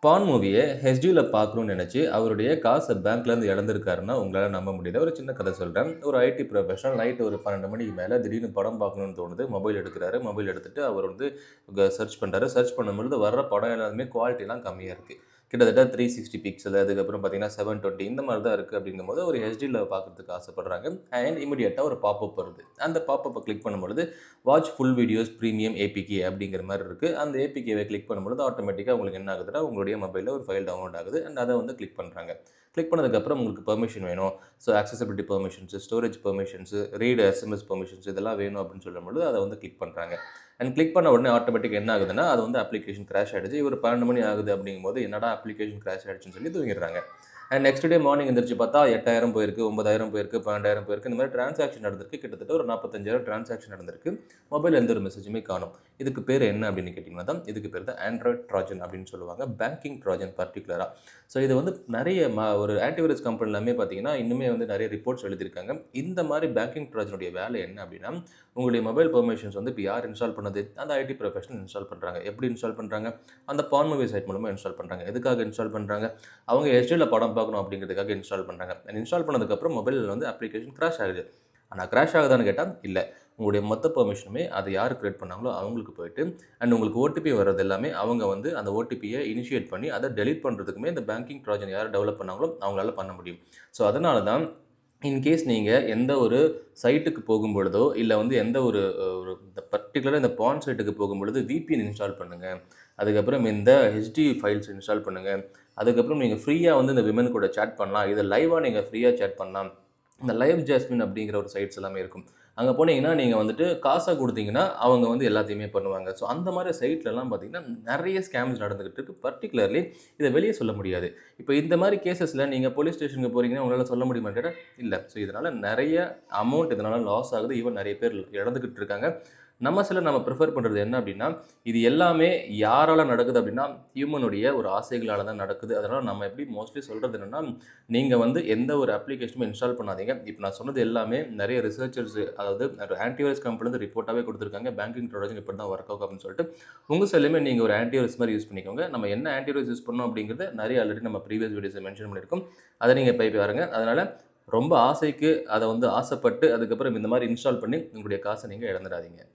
பான் மூவிய ஹெச்டில பார்க்கணும்னு நெனச்சு, அவருடைய காச பேங்க்லேருந்து இழந்திருக்காருன்னா, உங்களால நம்ப முடியுதா? ஒரு சின்ன கதை சொல்றேன். ஒரு ஐடி ப்ரொஃபஷனல் நைட் ஒரு 12 மணிக்கு மேல திடீர்னு படம் பார்க்கணும்னு தோணுது. மொபைல் எடுக்குறாரு. மொபைல் எடுத்துட்டு அவர் வந்து சர்ச் பண்றாரு. சர்ச் பண்ணும்பொழுது வர்ற படம் எல்லாமே குவாலிட்டிலாம் கம்மியா இருக்கு. கிட்டத்தட்ட 360 பிக்சல் அதுக்கப்புறம் பார்த்தீங்கன்னா 720 இந்த மாரி தான் இருக்கு அப்படிங்கும்போது, ஒரு ஹெச்டில பார்க்கறதுக்கு ஆசைப்படுறாங்க. அண்ட் இமிடியேட்டா ஒரு பாப்பப் வருது. அந்த பாப்பப்ப கிளிக் பண்ணும்பொழுது, watch full videos premium APK அப்படிங்கிற மாரி இருக்கு. அந்த ஏபிகேவை கிளிக் பண்ணும்பொழுது ஆட்டோமேட்டிக்கா உங்களுக்கு என்ன ஆகுதுன்னா, உங்களுடைய மொபைல்ல ஒரு ஃபைல் டவுன்லோட் ஆகுது. அண்ட் அத வந்து கிளிக் பண்றாங்க. கிளிக் பண்ணதுக்கப்புறம் உங்களுக்கு பெர்மிஷன் வேணும். So accessibility permissions, storage permissions, read SMS permissions இதெல்லாம் வேணும் அப்படின்னு சொல்லும்பொழுது, அத வந்து கிளிக் பண்றாங்க. அண்ட் கிளிக் பண்ண உடனே ஆட்டோமேட்டிக்கா என்ன ஆகுதுன்னா, அது வந்து அப்ளிகேஷன் கிராஷ் ஆயிடுச்சு. ஒரு 12 மணி ஆகுது அப்படிங்கும்போது, என்னடா அப்ளிகேஷன் கிராஷ் ஆயிடுச்சுன்னு சொல்லி தூங்கிடுறாங்க. அண்ட் நெக்ஸ்ட் டே மார்னிங் எந்திரிச்சு பார்த்தா 8000 போயிருக்கு, 9000 போயிருக்கு, 12,000 போயிருக்கு. இந்த மாரி டிரான்சாக்ஷன் நடந்திருக்கு. கிட்டத்தட்ட ஒரு 45,000 டிரான்சாக்ஷன் நடந்திருக்கு. மொபைல்ல எந்த ஒரு மெசேஜுமே காணோம். இதுக்கு பேர் என்ன அப்படின்னு கேட்டீங்கன்னா தான், இதுக்கு பேர் தான் ஆண்ட்ராய்ட் ட்ராஜன் அப்படின்னு சொல்லுவாங்க. Banking Trojan பர்ட்டிகுலரா. ஸோ இது வந்து நெறைய ஒரு ஆன்டிவைரஸ் கம்பெனி எல்லாமே பார்த்தீங்கன்னா, இன்னுமே வந்து நெறைய ரிப்போர்ட்ஸ் எழுதியிருக்காங்க. இந்த மாரி பேங்கிங் ட்ராஜனுடைய வேலை என்ன அப்படின்னா, உங்களுடைய மொபைல் பெர்மிஷன்ஸ் வந்து இப்ப யார் இன்ஸ்டால் பண்ணது? அந்த ஐடி ப்ரொஃபஷனல் இன்ஸ்டால் பண்றாங்க. எப்படி இன்ஸ்டால் பண்றாங்க? அந்த பான் மூவி சைட் மூலமா இன்ஸ்டால் பண்றாங்க. எதுக்காக இன்ஸ்டால் பண்றாங்க? அவங்க ஹெச்டில படம் பார்க்கணும் அப்படிங்கிறதுக்காக இன்ஸ்டால் பண்றாங்க. இன்ஸ்டால் பண்ணதுக்கப்புறம் மொபைல்ல வந்து அப்ளிகேஷன் கிராஷ் ஆகுது. ஆனா கிராஷ் ஆகுதான்னு கேட்டா, இல்ல. உங்களுடைய மொத்த பெர்மிஷனுமே அது யார் கிரியேட் பண்ணாங்களோ அவங்களுக்கு போயிட்டு, அண்ட் உங்களுக்கு ஓடிபி வர்றது எல்லாமே அவங்க வந்து அந்த ஓடிபிய இனிஷியேட் பண்ணி அத டெலீட் பண்றதுக்குமே இந்த பேங்கிங் ட்ராஜன் யார் டெவலப் பண்ணாங்களோ அவங்களால பண்ண முடியும். ஸோ அதனால தான் இன்கேஸ் நீங்க எந்த ஒரு சைட்டுக்கு போகும்பொழுதோ, இல்ல வந்து எந்த ஒரு ஒரு பர்ட்டிகுலரா இந்த பான் சைட்டுக்கு போகும்பொழுது விபிஎன் இன்ஸ்டால் பண்ணுங்க. அதுக்கப்புறம் இந்த ஹெச்டி ஃபைல்ஸ் இன்ஸ்டால் பண்ணுங்க. அதுக்கப்புறம் நீங்க ஃப்ரீயா வந்து இந்த விமன் கூட சேட் பண்ணலாம். இத லைவா நீங்க ஃப்ரீயா சேட் பண்ணலாம். இந்த லைவ் ஜாஸ்மின் அப்படிங்கிற ஒரு சைட்ஸ் எல்லாமே இருக்கும். அங்க போனீங்கன்னா, நீங்க வந்துட்டு காசா குடுத்தீங்கன்னா, அவங்க வந்து எல்லாத்தையுமே பண்ணுவாங்க. ஸோ அந்த மாரி சைட்லலாம் பார்த்தீங்கன்னா, நெறைய ஸ்கேம்ஸ் நடந்துகிட்டு இருக்கு. பர்ட்டிகுலர்லி இத வெளிய சொல்ல முடியாது. இப்ப இந்த மாரி கேஸஸ்ல நீங்க போலீஸ் ஸ்டேஷனுக்கு போறீங்கன்னா, உங்களால சொல்ல முடியுமான்னு கேட்டா, இல்ல. ஸோ இதனால நெறைய அமௌண்ட் இதனால லாஸ் ஆகுது. ஈவன் நெறைய பேர் இழந்துகிட்டு இருக்காங்க. நம்ம பிரிஃபர் பண்றது என்ன அப்டின்னா, இது எல்லாமே யாரால நடக்குது அப்டின்னா, ஹியூமனுடைய ஒரு ஆசைகளால தான் நடக்குது. அதனால நம்ம எப்படி மோஸ்ட்லி சொல்றது என்னன்னா, நீங்க வந்து எந்த ஒரு அப்ளிகேஷனுமே இன்ஸ்டால் பண்ணாதீங்க. இப்ப நான் சொன்னது எல்லாமே நெறைய ரிசர்ச்சர்ஸ் அதாவது ஆன்டிவைரஸ் கம்பெனிலருந்து ரிப்போர்ட்டாவே குடுத்துருக்காங்க. பேங்கிங் ட்ரோஜன் இப்படி தான் வொர்க் ஆகும் அப்டின்னு சொல்லிட்டு. உங்க செல்லுமே நீங்க ஒரு ஆன்டிவைரஸ் மாரி யூஸ் பண்ணிக்கோங்க. நம்ம என்ன ஆன்டிவைரஸ் யூஸ் பண்ணோம் அப்டிங்கிறத நெறைய ஆல்ரெடி நம்ம ப்ரீவியஸ் வீடியோஸ்ல மென்ஷன் பண்ணியிருக்கோம். அத நீங்க போய் பாருங்க. அதனால ரொம்ப ஆசைக்கு அத வந்து ஆசைப்பட்டு அதுக்கப்புறம் இந்த மாரி இன்ஸ்டால் பண்ணி உங்களுடைய காச நீங்க இழந்துடாதீங்க.